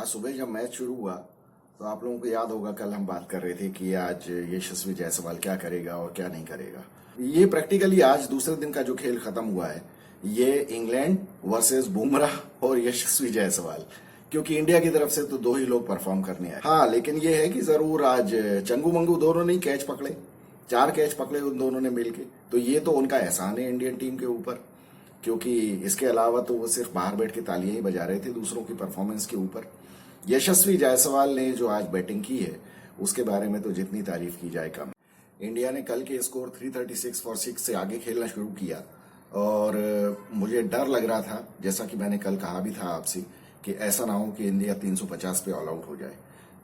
आज सुबह जब मैच शुरू हुआ तो आप लोगों को याद होगा कल हम बात कर रहे थे कि आज यशस्वी जायसवाल क्या करेगा और क्या नहीं करेगा। ये प्रैक्टिकली आज दूसरे दिन का जो खेल खत्म हुआ है ये इंग्लैंड वर्सेस बुमराह और यशस्वी जायसवाल, क्योंकि इंडिया की तरफ से तो दो ही लोग परफॉर्म करने आए। हाँ, लेकिन ये है कि जरूर आज चंगू मंगू दोनों ने कैच पकड़े, 4 कैच पकड़े उन दोनों ने मिलके, तो ये तो उनका एहसान है इंडियन टीम के ऊपर, क्योंकि इसके अलावा तो वो सिर्फ बाहर बैठ के तालियां ही बजा रहे थे दूसरों की परफॉर्मेंस के ऊपर। यशस्वी जायसवाल ने जो आज बैटिंग की है उसके बारे में तो जितनी तारीफ की जाए कम। इंडिया ने कल के स्कोर 336 फॉर 6 से आगे खेलना शुरू किया और मुझे डर लग रहा था, जैसा कि मैंने कल कहा भी था आपसे, कि ऐसा ना हो कि इंडिया 350 पे ऑल आउट हो जाए।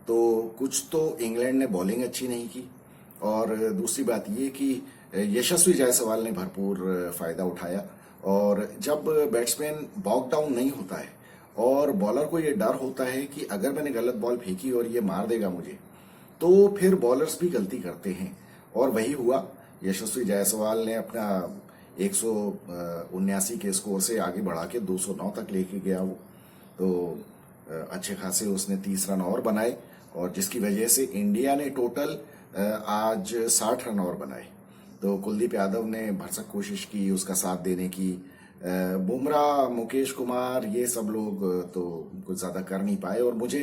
तो कुछ तो इंग्लैंड ने बॉलिंग अच्छी नहीं की और दूसरी बात ये कि यशस्वी जायसवाल ने भरपूर फायदा उठाया। और जब बैट्समैन बॉक डाउन नहीं होता है और बॉलर को ये डर होता है कि अगर मैंने गलत बॉल फेंकी और ये मार देगा मुझे, तो फिर बॉलर्स भी गलती करते हैं और वही हुआ। यशस्वी जायसवाल ने अपना 179 के स्कोर से आगे बढ़ा के 209 तक लेके गया वो, तो अच्छे खासे उसने 30 रन और बनाए और जिसकी वजह से इंडिया ने टोटल आज 60 रन और बनाए। तो कुलदीप यादव ने भरसक कोशिश की उसका साथ देने की। बुमराह, मुकेश कुमार, ये सब लोग तो कुछ ज्यादा कर नहीं पाए। और मुझे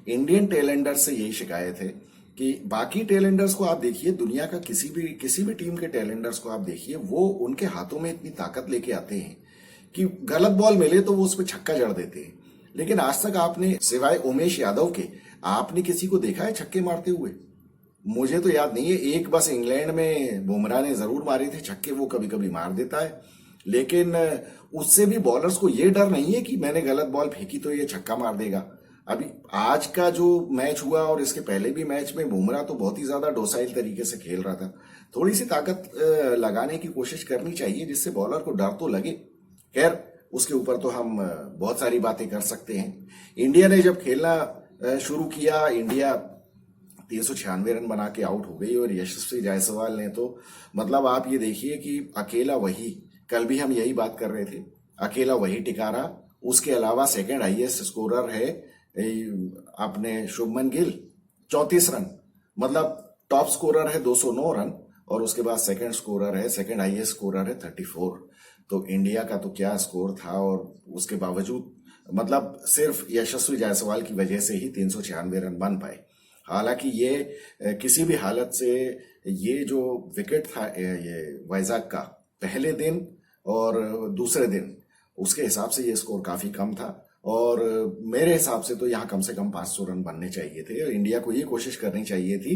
इंडियन टेलेंडर्स से यही शिकायत है कि बाकी टेलेंडर्स को आप देखिए, दुनिया का किसी भी टीम के टेलेंडर्स को आप देखिए, वो उनके हाथों में इतनी ताकत लेके आते हैं कि गलत बॉल मिले तो वो उस पर छक्का जड़ देते हैं। लेकिन आज तक आपने सिवाय उमेश यादव के आपने किसी को देखा है छक्के मारते हुए? मुझे तो याद नहीं है। एक बस इंग्लैंड में बुमराह ने जरूर मारे थे छक्के, वो कभी कभी मार देता है, लेकिन उससे भी बॉलर्स को ये डर नहीं है कि मैंने गलत बॉल फेंकी तो ये छक्का मार देगा। अभी आज का जो मैच हुआ और इसके पहले भी मैच में बुमराह तो बहुत ही ज्यादा डोसाइल तरीके से खेल रहा था। थोड़ी सी ताकत लगाने की कोशिश करनी चाहिए जिससे बॉलर को डर तो लगे। खैर, उसके ऊपर तो हम बहुत सारी बातें कर सकते हैं। इंडिया ने जब खेलना शुरू किया, इंडिया 396 रन बना के आउट हो गई और यशस्वी जायसवाल ने तो मतलब आप ये देखिए कि अकेला वही, कल भी हम यही बात कर रहे थे, अकेला वही टिका रहा। उसके अलावा सेकंड हाईएस्ट स्कोरर है अपने शुभमन गिल, 34 रन, मतलब टॉप स्कोरर है 209 रन और उसके बाद सेकंड स्कोरर है, सेकंड हाईएस्ट स्कोरर है 34। तो इंडिया का तो क्या स्कोर था और उसके बावजूद मतलब सिर्फ यशस्वी जायसवाल की वजह से ही 396 रन बन पाए। हालांकि ये किसी भी हालत से ये जो विकेट था ये वाइजाग का पहले दिन और दूसरे दिन, उसके हिसाब से ये स्कोर काफी कम था और मेरे हिसाब से तो यहाँ कम से कम 500 रन बनने चाहिए थे और इंडिया को ये कोशिश करनी चाहिए थी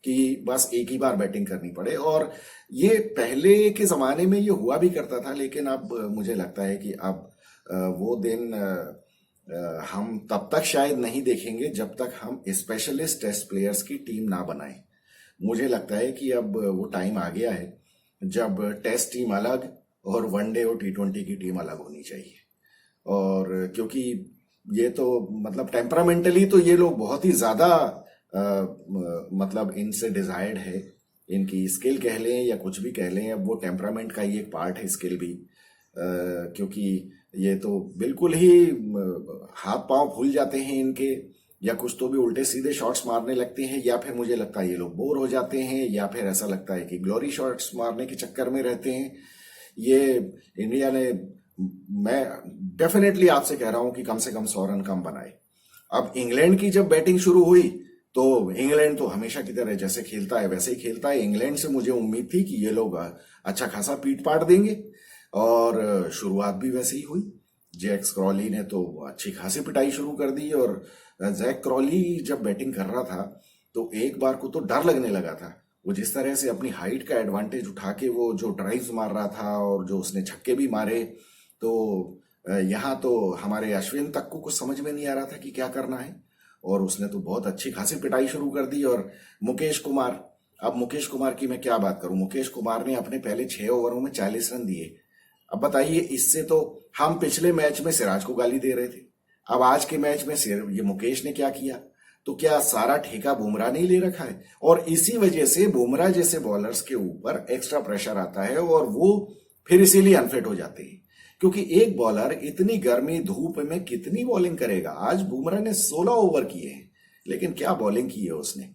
कि बस एक ही बार बैटिंग करनी पड़े। और ये पहले के जमाने में ये हुआ भी करता था, लेकिन अब मुझे लगता है कि अब वो दिन हम तब तक शायद नहीं देखेंगे जब तक हम स्पेशलिस्ट टेस्ट प्लेयर्स की टीम ना बनाएं। मुझे लगता है कि अब वो टाइम आ गया है जब टेस्ट टीम अलग और वनडे और T20 की टीम अलग होनी चाहिए। और क्योंकि ये तो मतलब टेम्परामेंटली तो ये लोग बहुत ही ज्यादा मतलब इनसे डिजायर्ड है, इनकी स्किल कह लें या कुछ भी कह लें, अब वो टेम्परामेंट का ही एक पार्ट है स्किल भी, क्योंकि ये तो बिल्कुल ही हाथ पांव भूल जाते हैं इनके, या कुछ तो भी उल्टे सीधे शॉट्स मारने लगते हैं, या फिर मुझे लगता है ये लोग बोर हो जाते हैं, या फिर ऐसा लगता है कि ग्लोरी शॉट्स मारने के चक्कर में रहते हैं। ये इंडिया ने, मैं डेफिनेटली आपसे कह रहा हूं कि कम से कम 100 रन कम बनाए। अब इंग्लैंड की जब बैटिंग शुरू हुई तो इंग्लैंड तो हमेशा की तरह जैसे खेलता है वैसे ही खेलता है। इंग्लैंड से मुझे उम्मीद थी कि ये लोग अच्छा खासा पीट पाट देंगे और शुरुआत भी वैसे ही हुई। जैक क्रॉली ने तो अच्छी खासी पिटाई शुरू कर दी और जैक क्रॉली जब बैटिंग कर रहा था तो एक बार को तो डर लगने लगा था। वो जिस तरह से अपनी हाइट का एडवांटेज उठा के वो जो ड्राइव्स मार रहा था और जो उसने छक्के भी मारे, तो यहाँ तो हमारे अश्विन तक को कुछ समझ में नहीं आ रहा था कि क्या करना है और उसने तो बहुत अच्छी खासी पिटाई शुरू कर दी। और मुकेश कुमार, अब मुकेश कुमार की मैं क्या बात करूं, मुकेश कुमार ने अपने पहले 6 ओवरों में 40 रन दिए। अब बताइए, इससे तो हम पिछले मैच में सिराज को गाली दे रहे थे, अब आज के मैच में ये मुकेश ने क्या किया? तो क्या सारा ठेका बुमराह ने ले रखा है? और इसी वजह से बुमराह जैसे बॉलर्स के ऊपर एक्स्ट्रा प्रेशर आता है और वो फिर इसीलिए अनफिट हो जाते हैं। क्योंकि एक बॉलर इतनी गर्मी धूप में कितनी बॉलिंग करेगा। आज बुमराह ने 16 ओवर किए हैं, लेकिन क्या बॉलिंग की है उसने।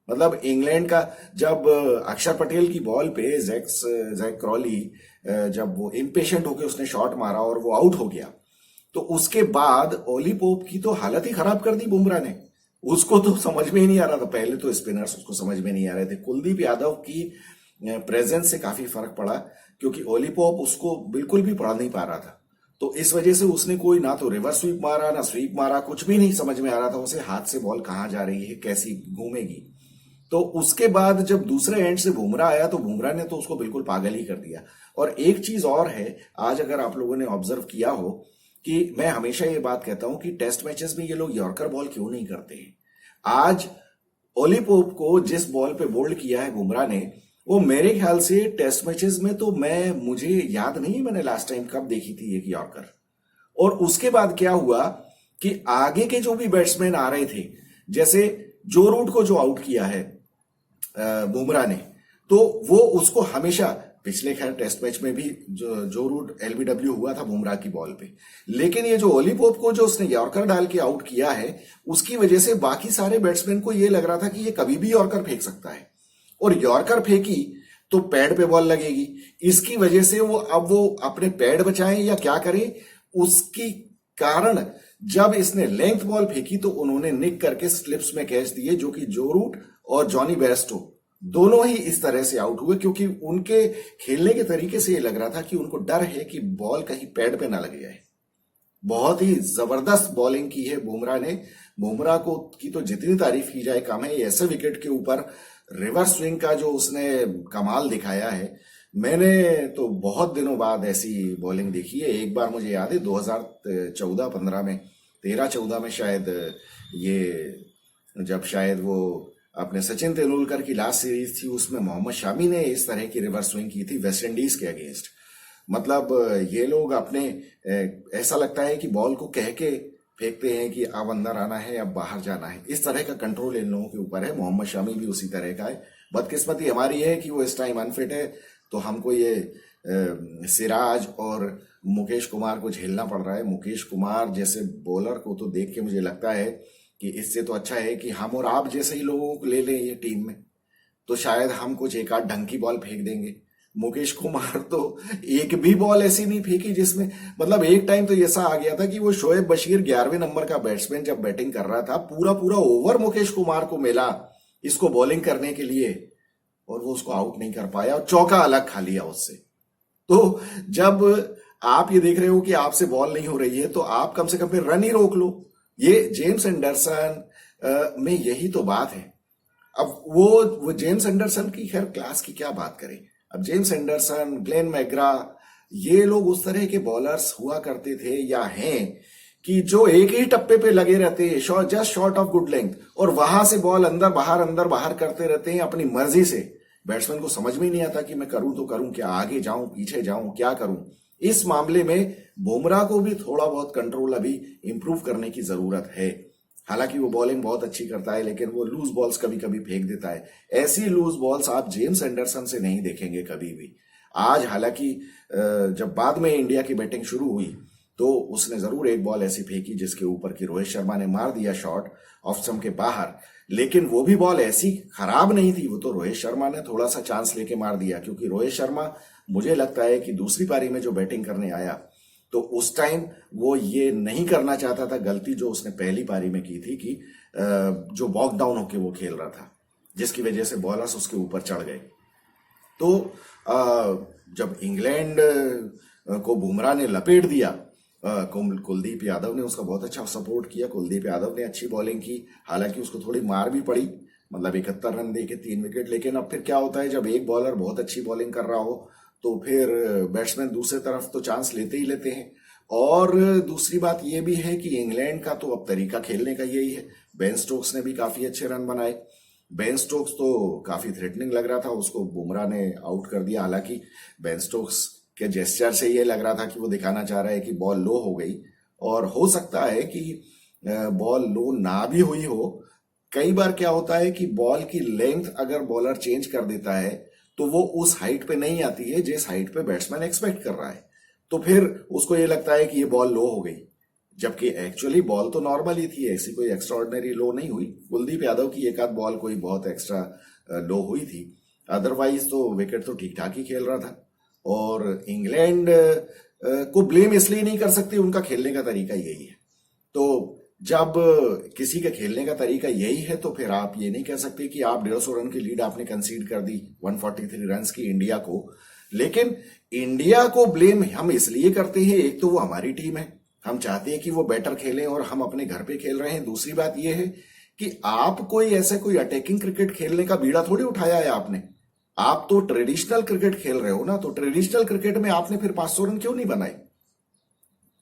मतलब इंग्लैंड का जब अक्षर पटेल की बॉल पे जैक क्रॉली जब वो इम्पेशेंट होके उसने शॉट मारा और वो आउट हो गया, तो उसके बाद ओली पोप की तो हालत ही खराब कर दी बुमराह ने। उसको तो समझ में ही नहीं आ रहा था। पहले तो स्पिनर्स उसको समझ में नहीं आ रहे थे। कुलदीप यादव की प्रेजेंस से काफी फर्क पड़ा, क्योंकि ओली पोप उसको बिल्कुल भी पढ़ नहीं पा रहा था। तो इस वजह से उसने कोई ना तो रिवर्स स्वीप मारा ना स्वीप मारा, कुछ भी नहीं समझ में आ रहा था उसे हाथ से बॉल कहां जा रही है, कैसी घूमेगी। तो उसके बाद जब दूसरे एंड से बुमराह आया तो बुमराह ने तो उसको बिल्कुल पागल ही कर दिया। और एक चीज और है, आज अगर आप लोगों ने ऑब्जर्व किया हो कि मैं हमेशा ये बात कहता हूं कि टेस्ट मैचेस में ये लोग यॉर्कर बॉल क्यों नहीं करते हैं। आज ओली पोप को जिस बॉल पे बोल्ड किया है बुमराह ने, वो मेरे ख्याल से टेस्ट मैचेस में तो मुझे याद नहीं मैंने लास्ट टाइम कब देखी थी एक यॉर्कर। और उसके बाद क्या हुआ कि आगे के जो भी बैट्समैन आ रहे थे, जैसे जो रूट को जो आउट किया है बुमराह ने, तो वो उसको हमेशा पिछले खैर टेस्ट मैच में भी जो रूट एलबीडब्ल्यू हुआ था बुमराह की बॉल पे, लेकिन ये जो ओली पोप को जो उसने यॉर्कर डाल के आउट किया है, उसकी वजह से बाकी सारे बैट्समैन को ये लग रहा था कि ये कभी भी यॉर्कर फेंक सकता है, और यॉर्कर फेंकी तो पैड पे बॉल लगेगी। इसकी वजह से वो अपने पैड बचाएं या क्या करें, उसकी कारण जब इसने लेंथ बॉल फेंकी तो उन्होंने निक करके स्लिप्स में कैच दिए, जो कि जो रूट और जॉनी बेयरस्टो दोनों ही इस तरह से आउट हुए, क्योंकि उनके खेलने के तरीके से ये लग रहा था कि उनको डर है कि बॉल कहीं पैड पे ना लग जाए। बहुत ही जबरदस्त बॉलिंग की है बुमराह ने। बुमराह को की तो जितनी तारीफ की जाए कम है। ऐसे विकेट के ऊपर रिवर्स स्विंग का जो उसने कमाल दिखाया है, मैंने तो बहुत दिनों बाद ऐसी बॉलिंग देखी है। एक बार मुझे याद है 2014-15 में, 13-14 में शायद, ये जब शायद वो अपने सचिन तेंदुलकर की लास्ट सीरीज थी, उसमें मोहम्मद शामी ने इस तरह की रिवर्स स्विंग की थी वेस्ट इंडीज के अगेंस्ट। मतलब ये लोग अपने ऐसा लगता है कि बॉल को कह के फेंकते हैं कि अब अंदर आना है अब बाहर जाना है। इस तरह का कंट्रोल इन लोगों के ऊपर है। मोहम्मद शामी भी उसी तरह का है। बदकिस्मती हमारी है कि वो इस टाइम अनफिट है, तो हमको ये सिराज और मुकेश कुमार को झेलना पड़ रहा है। मुकेश कुमार जैसे बॉलर को तो देख के मुझे लगता है कि इससे तो अच्छा है कि हम और आप जैसे ही लोगों को ले लें ये टीम में, तो शायद हम कुछ एक आध ढंग की बॉल फेंक देंगे। मुकेश कुमार तो एक भी बॉल ऐसी नहीं फेंकी जिसमें, मतलब एक टाइम तो ऐसा आ गया था कि वो शोएब बशीर 11वें नंबर का बैट्समैन जब बैटिंग कर रहा था, पूरा पूरा ओवर मुकेश कुमार को मिला इसको बॉलिंग करने के लिए, और वो उसको आउट नहीं कर पाया और चौका अलग खा लिया उससे। तो जब आप ये देख रहे हो कि आपसे बॉल नहीं हो रही है, तो आप कम से कम फिर रन ही रोक लो। ये जेम्स एंडरसन में यही तो बात है। अब वो जेम्स एंडरसन की खैर क्लास की क्या बात करें। अब जेम्स एंडरसन, ग्लेन मैग्रा, ये लोग उस तरह के बॉलर्स हुआ करते थे या हैं कि जो एक ही टप्पे पे लगे रहते हैं, just short of good length, और वहां से बॉल अंदर बाहर करते रहते हैं अपनी मर्जी से। बैट्समैन को समझ में नहीं आता कि मैं करूं तो करूं क्या, आगे जाऊं पीछे जाऊं क्या करूं। इस मामले में बुमराह को भी थोड़ा बहुत कंट्रोल अभी इंप्रूव करने की जरूरत है। हालांकि वो बॉलिंग बहुत अच्छी करता है, लेकिन वो लूज बॉल्स कभी कभी फेंक देता है। ऐसी लूज बॉल्स आप जेम्स एंडरसन से नहीं देखेंगे कभी भी। आज हालांकि जब बाद में इंडिया की बैटिंग शुरू हुई तो उसने जरूर एक बॉल ऐसी फेंकी जिसके ऊपर की रोहित शर्मा ने मार दिया शॉट ऑफ स्टंप के बाहर, लेकिन वो भी बॉल ऐसी खराब नहीं थी। वो तो रोहित शर्मा ने थोड़ा सा चांस लेके मार दिया, क्योंकि रोहित शर्मा मुझे लगता है कि दूसरी पारी में जो बैटिंग करने आया तो उस टाइम वो ये नहीं करना चाहता था गलती जो उसने पहली पारी में की थी, कि जो वॉक डाउन होके वो खेल रहा था, जिसकी वजह से बॉलर्स उसके ऊपर चढ़ गए। तो जब इंग्लैंड को बुमराह ने लपेट दिया, कुलदीप यादव ने उसका बहुत अच्छा सपोर्ट किया। कुलदीप यादव ने अच्छी बॉलिंग की, हालांकि उसको थोड़ी मार भी पड़ी, मतलब 71 रन दे के 3 विकेट। लेकिन अब फिर क्या होता है, जब एक बॉलर बहुत अच्छी बॉलिंग कर रहा हो तो फिर बैट्समैन दूसरे तरफ तो चांस लेते ही लेते हैं। और दूसरी बात यह भी है कि इंग्लैंड का तो अब तरीका खेलने का यही है। बेन स्टोक्स ने भी काफी अच्छे रन बनाए। बेन स्टोक्स तो काफी थ्रेटनिंग लग रहा था, उसको बुमराह ने आउट कर दिया। हालांकि बेन स्टोक्स के जेस्चर से ये लग रहा था कि वो दिखाना चाह रहा है कि बॉल लो हो गई, और हो सकता है कि बॉल लो ना भी हुई हो। कई बार क्या होता है कि बॉल की लेंथ अगर बॉलर चेंज कर देता है तो वो उस हाइट पे नहीं आती है जिस हाइट पे बैट्समैन एक्सपेक्ट कर रहा है। तो फिर उसको ये लगता है कि ये बॉल लो हो गई, जबकि एक्चुअली बॉल तो नॉर्मल ही थी, ऐसी कोई एक्स्ट्राऑर्डिनरी लो नहीं हुई। कुलदीप यादव की एक आध बॉल कोई बहुत एक्स्ट्रा लो हुई थी, अदरवाइज तो विकेट तो ठीक ठाक ही खेल रहा था। और इंग्लैंड को ब्लेम इसलिए नहीं कर सकते, उनका खेलने का तरीका यही है। तो जब किसी के खेलने का तरीका यही है तो फिर आप ये नहीं कह सकते कि आप 150 रन की लीड आपने कंसीड कर दी 143 रन की इंडिया को। लेकिन इंडिया को ब्लेम हम इसलिए करते हैं, एक तो वो हमारी टीम है, हम चाहते हैं कि वो बेटर खेलें और हम अपने घर पे खेल रहे हैं। दूसरी बात यह है कि आप कोई अटैकिंग क्रिकेट खेलने का बीड़ा थोड़ी उठाया है आपने, आप तो ट्रेडिशनल क्रिकेट खेल रहे हो ना। तो ट्रेडिशनल क्रिकेट में आपने फिर 500 रन क्यों नहीं बनाए?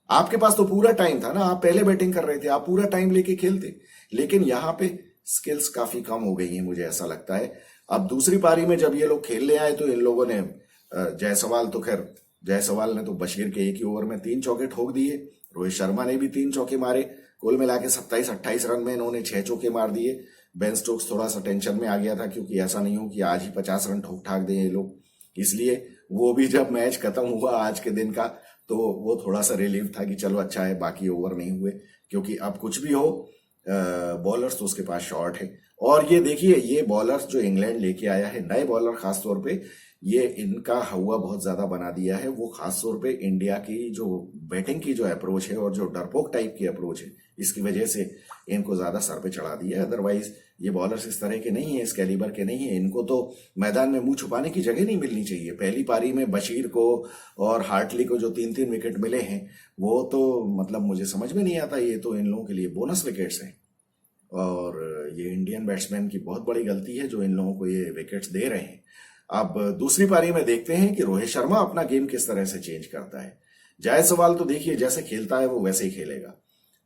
आपके पास तो पूरा टाइम था ना, आप पहले बैटिंग कर रहे थे, आप पूरा टाइम लेके खेलते। लेकिन यहां पे स्किल्स काफी कम हो गई हैं, मुझे ऐसा लगता है। अब दूसरी पारी में जब ये लोग खेलने आए तो इन लोगों ने जायसवाल ने तो बशीर के एक ही ओवर में 3 चौके ठोक दिए, रोहित शर्मा ने भी 3 चौके मारे, कुल मिला के 27-28 रन में इन्होंने 6 चौके मार दिए। बेन स्टोक्स थोड़ा सा टेंशन में आ गया था, क्योंकि ऐसा नहीं हो कि आज ही 50 रन ठोक ठाक दें ये लोग, इसलिए वो भी जब मैच खत्म हुआ आज के दिन का तो वो थोड़ा सा रिलीफ था कि चलो अच्छा है बाकी ओवर नहीं हुए, क्योंकि अब कुछ भी हो बॉलर्स तो उसके पास शॉर्ट है। और ये देखिए, ये बॉलर्स जो इंग्लैंड लेके आया है, नए बॉलर खासतौर पे, ये इनका हवा बहुत ज्यादा बना दिया है। वो खासतौर पे इंडिया की जो बैटिंग की जो अप्रोच है और जो डरपोक टाइप की अप्रोच है, इसकी वजह से इनको ज्यादा सर पे चढ़ा दिया है। अदरवाइज ये बॉलर्स इस तरह के नहीं है, इस कैलिबर के नहीं है, इनको तो मैदान में मुंह छुपाने की जगह नहीं मिलनी चाहिए। पहली पारी में बशीर को और हार्टली को जो 3-3 विकेट मिले हैं, वो तो मतलब मुझे समझ में नहीं आता, ये तो इन लोगों के लिए बोनस विकेट्स हैं। और ये इंडियन बैट्समैन की बहुत बड़ी गलती है जो इन लोगों को ये विकेट्स दे रहे हैं। अब दूसरी पारी में देखते हैं कि रोहित शर्मा अपना गेम किस तरह से चेंज करता है। जायसवाल तो देखिए जैसे खेलता है वो वैसे ही खेलेगा।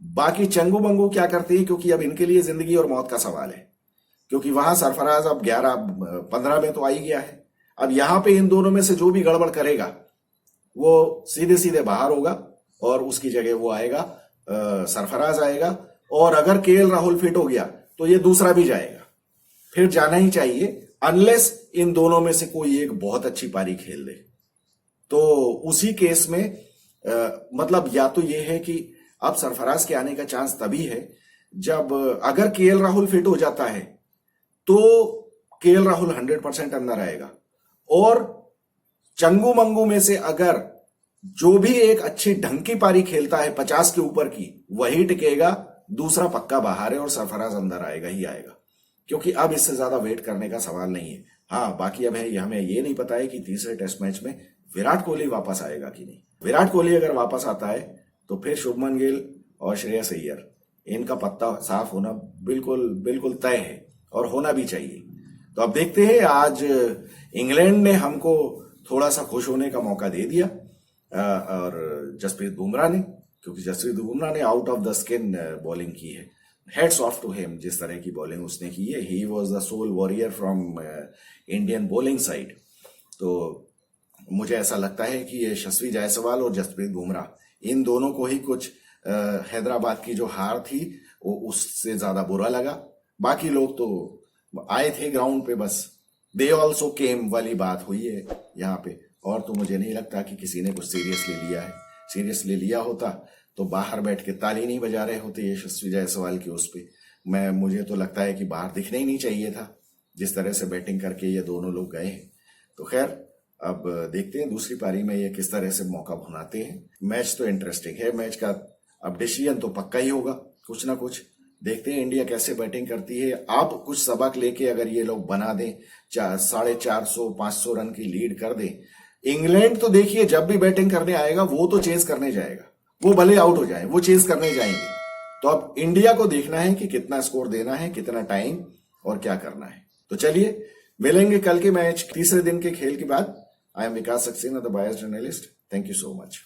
बाकी चंगू मंगू क्या करते हैं, क्योंकि अब इनके लिए जिंदगी और मौत का सवाल है, क्योंकि वहां सरफराज अब 11-15 में तो आ ही गया है। अब यहां पे इन दोनों में से जो भी गड़बड़ करेगा वो सीधे सीधे बाहर होगा और उसकी जगह वो आएगा, सरफराज आएगा। और अगर केएल राहुल फिट हो गया तो ये दूसरा भी जाएगा, फिर जाना ही चाहिए, अनलेस इन दोनों में से कोई एक बहुत अच्छी पारी खेल दे। तो उसी केस में मतलब या तो ये है कि अब सरफराज के आने का चांस तभी है जब अगर केएल राहुल फिट हो जाता है तो केएल राहुल 100% अंदर आएगा, और चंगू मंगू में से अगर जो भी एक अच्छी ढंग की पारी खेलता है 50 के ऊपर की, वही टिकेगा, दूसरा पक्का बाहर है और सरफराज अंदर आएगा ही आएगा, क्योंकि अब इससे ज्यादा वेट करने का सवाल नहीं है। हाँ, बाकी अब है हमें ये नहीं पता है कि तीसरे टेस्ट मैच में विराट कोहली वापस आएगा कि नहीं। विराट कोहली अगर वापस आता है तो फिर शुभमन गिल और श्रेयस अय्यर, इनका पत्ता साफ होना बिल्कुल बिल्कुल तय है और होना भी चाहिए। तो अब देखते हैं, आज इंग्लैंड ने हमको थोड़ा सा खुश होने का मौका दे दिया और जसप्रीत बुमराह ने, क्योंकि जसप्रीत बुमराह ने out of the skin bowling की है। हेड्स ऑफ टू हिम, जिस तरह की बॉलिंग उसने की है, he was the sole warrior from Indian bowling side. तो मुझे ऐसा लगता है कि ये यशस्वी जायसवाल और जसप्रीत बुमराह, इन दोनों को ही कुछ हैदराबाद की जो हार थी वो उससे ज्यादा बुरा लगा। बाकी लोग तो आए थे ग्राउंड पे, बस दे ऑल्सो केम वाली बात हुई है यहाँ पे। और तो मुझे नहीं लगता कि किसी ने कुछ सीरियसली लिया है। सीरियसली लिया होता तो बाहर बैठ के ताली नहीं बजा रहे होते यशस्वी जायसवाल की उस पे। मुझे तो लगता है कि बाहर दिखना ही नहीं चाहिए था, जिस तरह से बैटिंग करके ये दोनों लोग गए हैं। तो खैर, अब देखते हैं दूसरी पारी में ये किस तरह से मौका भुनाते हैं। मैच तो इंटरेस्टिंग है, मैच का अब डिसीजन तो पक्का ही होगा कुछ ना कुछ। देखते हैं इंडिया कैसे बैटिंग करती है। अब कुछ सबक लेके अगर ये लोग बना दें, 450-500 रन की लीड कर दें। इंग्लैंड तो देखिए जब भी बैटिंग करने आएगा वो तो चेस करने जाएगा, वो भले आउट हो जाए वो चेस करने जाएंगे। तो अब इंडिया को देखना है कि कितना स्कोर देना है, कितना टाइम और क्या करना है। तो चलिए मिलेंगे कल के मैच तीसरे दिन के खेल के बाद। I am Vikas Saxena, the bias journalist. Thank you so much.